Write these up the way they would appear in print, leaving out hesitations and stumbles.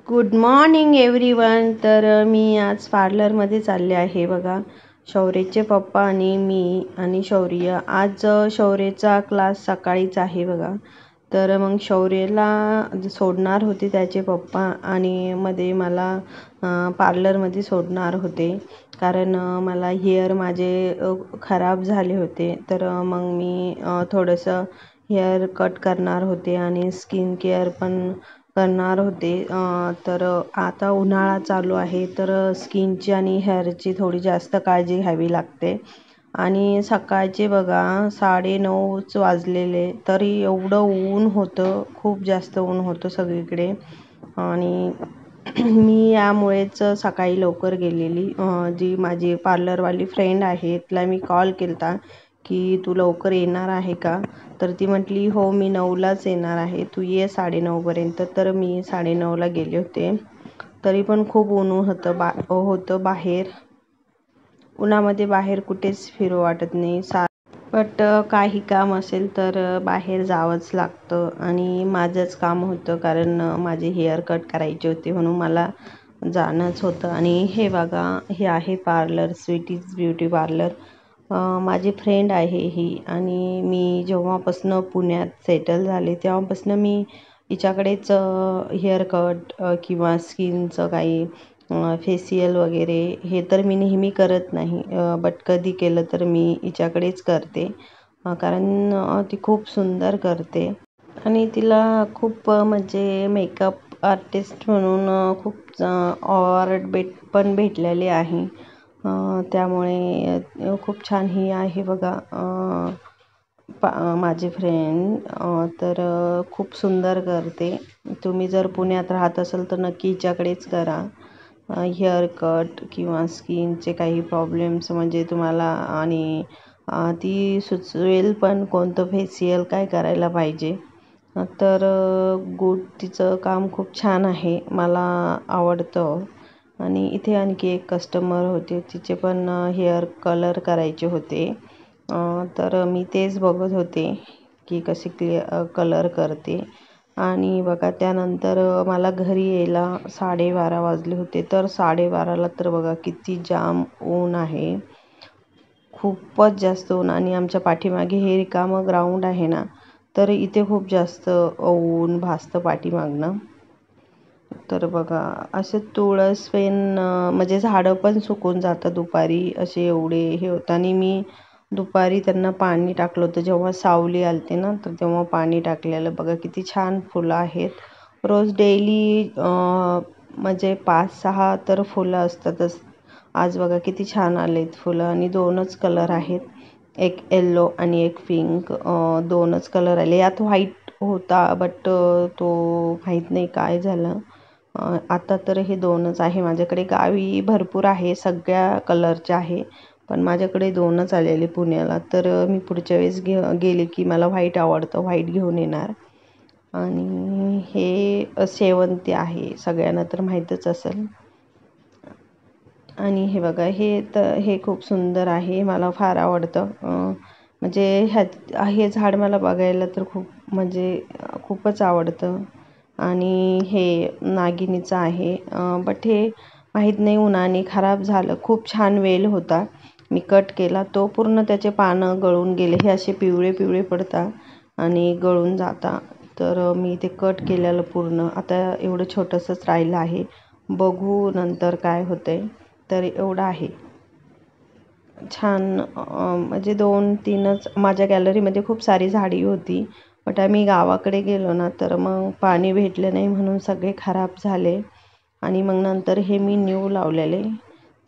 Good morning everyone. तर मी आज पार्लरमध्ये चालले आहे बघा. शौर्यचे पप्पा आणि मी आणि शौर्य. आज शौर्यचा क्लास सकाळीच आहे बघा. तर मग शौर्यला सोडणार होते त्याचे पप्पा आणि मध्ये मला पार्लरमध्ये सोडणार होते. कारण मला हेअर माझे खराब झाले होते. तर मग मी थोडंसं हेअर कट करणार होते आणि स्किन केअर पण करणार होते. तर आता उन्हाळा चालू आहे तर स्किनची आणि हेअरची थोडी जास्त काळजी घ्यावी लागते. आणि सकाळचे बघा 9:30च वाजलेले तरी एवढं ऊन होतं, खूप जास्त ऊन होतं सगळीकडे. आणि मी यामुळेच सकाळी लवकर गेलेली. जी माझी पार्लरवाली फ्रेंड आहे तिला मी कॉल केला की तू लवकर येणार आहे का? तर ती म्हटली हो मी 9लाच येणार आहे, तू ये 9:30पर्यंत. तर मी 9:30ला गेले होते. तरी पण खूप ऊन होतं बाहेर. उन्हामध्ये बाहेर कुठेच फिरू वाटत नाही. बट काही काम असेल तर बाहेर जावंच लागतं आणि माझंच काम होतं कारण माझे हेअर कट करायचे होते म्हणून मला जाणंच होतं. आणि हे बघा, हे आहे पार्लर, स्वीटीज ब्युटी पार्लर. माझी फ्रेंड आहे ही. आणि मी जेव्हापासनं पुण्यात सेटल झाले तेव्हापासनं मी हिच्याकडेच हेअर कट किंवा स्किनचं काही फेशियल वगैरे हे तर मी नेहमी करत नाही. बट कधी केलं तर मी हिच्याकडेच करते. कारण ती खूप सुंदर करते आणि तिला खूप म्हणजे मेकअप आर्टिस्ट म्हणून खूप अवॉर्ड पण भेटलेले आहे. त्यामुळे खूप छान ही आहे बघा माझी फ्रेंड. तर खूप सुंदर करते. तुम्ही जर पुण्यात राहत असाल तर नक्की हिच्याकडेच करा. हेअर कट किंवा स्किनचे काही प्रॉब्लेम्स म्हणजे तुम्हाला. आणि ती सुचवेल पण कोणतं फेशियल काय करायला पाहिजे. तर तिचं काम खूप छान आहे, मला आवडतं. आणि इथे आणखी एक कस्टमर होते, तिचे पण हेअर कलर करायचे होते. तर मी तेच बघत होते की कसे कलर करते. आणि बघा त्यानंतर मला घरी यायला 12:30 वाजले होते. तर 12:30ला तर बघा किती जाम ऊन आहे, खूपच जास्त ऊन. आणि आमच्या पाठीमागे हे रिकामं ग्राउंड आहे ना, तर इथे खूप जास्त ऊन भासतं पाठीमागनं. तर बघा असे तुळस पेन म्हणजे झाडं पण सुकून जातं दुपारी, असे एवढे हे होतं. आणि मी दुपारी त्यांना पाणी टाकलं होतं जेव्हा सावली आलते ना, तर तेव्हा पाणी टाकलेलं. बघा किती छान फुलं आहेत. रोज डेली म्हणजे 5-6 तर फुलं असतातच. आज बघा किती छान आलेत फुलं. आणि 2च कलर आहेत, एक येल्लो आणि एक पिंक. 2च कलर आले. यात व्हाईट होता बट तो माहीत नाही काय झालं. आता तर हे 2च आहे माझ्याकडे. गावी भरपूर आहे, सगळ्या कलरचे आहे, पण माझ्याकडे 2च आलेले पुण्याला. तर मी पुढच्या वेळेस गेले की मला व्हाईट आवडतं, व्हाईट घेऊन येणार. आणि हे शेवंती आहे, सगळ्यांना तर माहीतच असेल. आणि हे बघा हे खूप सुंदर आहे, मला फार आवडतं. म्हणजे हे झाड मला बघायला तर खूप म्हणजे खूपच आवडतं. आणि हे नागिनीचं आहे. बट हे माहीत नाही उन्हाने खराब झालं. खूप छान वेल होता, मी कट केला तो पूर्ण, त्याचे पानं गळून गेले. हे असे पिवळे पिवळे पडतात आणि गळून जातात. तर मी ते कट केलेलं पूर्ण. आता एवढं छोटंसंच राहिलं आहे, बघू नंतर काय होतंय. तर एवढं आहे छान. म्हणजे 2-3च माझ्या गॅलरीमध्ये खूप सारी झाडी होती. बट आम्ही गावाकडे गेलो ना, तर मग पाणी भेटलं नाही म्हणून सगळे खराब झाले. आणि मग नंतर हे मी न्यू लावलेले.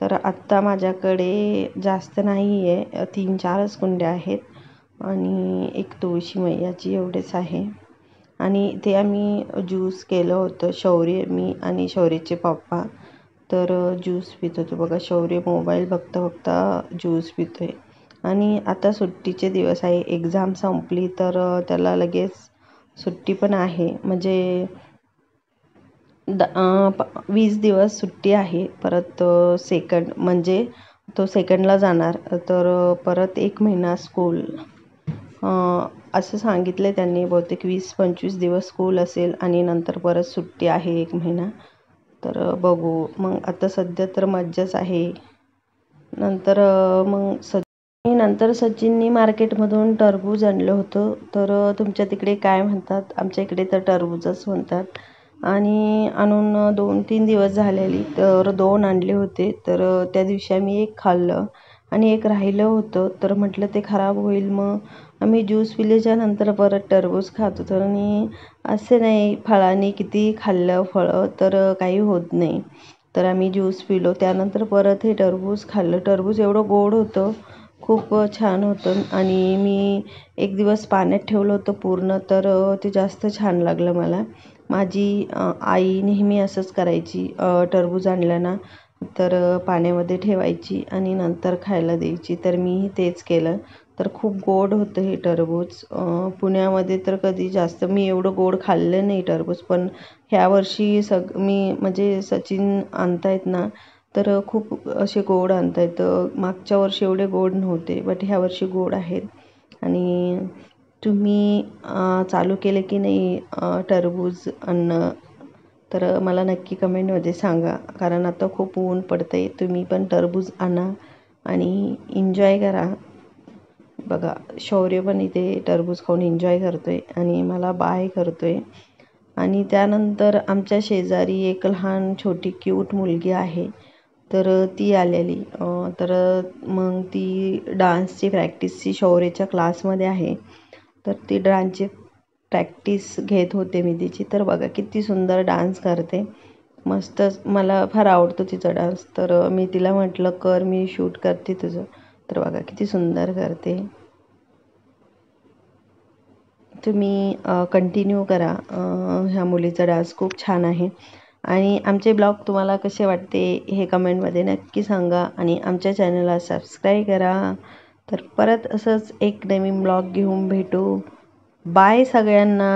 तर आत्ता माझ्याकडे जास्त नाही आहे, 3-4च कुंड्या आहेत. आणि एक तुळशी मैयाची एवढेच आहे. आणि ते आम्ही ज्यूस केलं होतं, शौर्य, मी आणि शौर्यचे पप्पा. तर ज्यूस पित होतो बघा. शौर्य मोबाईल बघता बघता ज्यूस पितो आहे. आणि आता सुट्टीचे दिवस आहे, एक्झाम संपली तर त्याला लगेच सुट्टी पण आहे. म्हणजे 20 दिवस सुट्टी आहे. परत सेकंड म्हणजे तो सेकंडला जाणार. तर परत 1 महिना स्कूल असं सांगितलं त्यांनी. बहुतेक 20-25 दिवस स्कूल असेल आणि नंतर परत सुट्टी आहे 1 महिना. तर बघू मग. आता सध्या तर मज्जाच आहे. नंतर नंतर सचिननी मार्केटमधून टरबूज आणलं होतं. तर तुमच्या तिकडे काय म्हणतात, आमच्या इकडे तर टरबूजच म्हणतात. आणि आणून 2-3 दिवस झालेली, तर 2 आणले होते. तर त्या दिवशी आम्ही एक खाल्लं आणि एक राहिलं होतं. तर म्हटलं ते खराब होईल, मग आम्ही ज्यूस पिल्याच्या नंतर परत टरबूज खात होतो. आणि असे नाही, फळांनी किती खाल्लं फळं तर काही होत नाही. तर आम्ही ज्यूस पिलो, त्यानंतर परत हे टरबूज खाल्लं. टरबूज एवढं गोड होतं, खूप छान होतं. आणि मी एक दिवस पाण्यात ठेवलं होतं पूर्ण, तर ते जास्त छान लागलं मला. माझी आई नेहमी असंच करायची. टरबूज आणलं ना तर पाण्यामध्ये ठेवायची आणि नंतर खायला द्यायची. तर मीही तेच केलं. तर खूप गोड होतं हे टरबूज. पुण्यामध्ये तर कधी जास्त मी एवढं गोड खाल्लं नाही टरबूज, पण ह्या वर्षी मी म्हणजे सचिन आणतायत ना, तर खूप असे गोड आणतायत. मागच्या वर्षी एवढे गोड नव्हते, बट ह्या वर्षी गोड आहेत. आणि तुम्ही चालू केले की नाही टरबूज आणणं, तर मला नक्की कमेंटमध्ये सांगा. कारण आता खूप ऊन पडतं आहे. तुम्ही पण टरबूज आणा आणि एन्जॉय करा. बघा, शौर्य पण इथे टरबूज खाऊन एन्जॉय करतो आहे आणि मला बाय करतो आहे. आणि त्यानंतर आमच्या शेजारी एक लहान छोटी क्यूट मुलगी आहे. तर ती आलेली. तर मग ती डान्सची प्रॅक्टिसची शौर्यच्या क्लासमध्ये आहे. तर ती डान्सची प्रॅक्टिस घेत होते मी तिची. तर बघा किती सुंदर डान्स करते. मस्तच, मला फार आवडतो तिचा डान्स. तर मी तिला म्हटलं कर, मी शूट करते तुझं. तर बघा किती सुंदर करते. तुम्ही कंटिन्यू करा. ह्या मुलीचा डान्स खूप छान आहे. आणि आमचे ब्लॉग तुम्हाला कसे वाटते हे कमेंटमध्ये नक्की सांगा. आणि आमच्या चॅनलला सबस्क्राईब करा. तर परत असंच एक नवीन ब्लॉग घेऊन भेटू. बाय सगळ्यांना.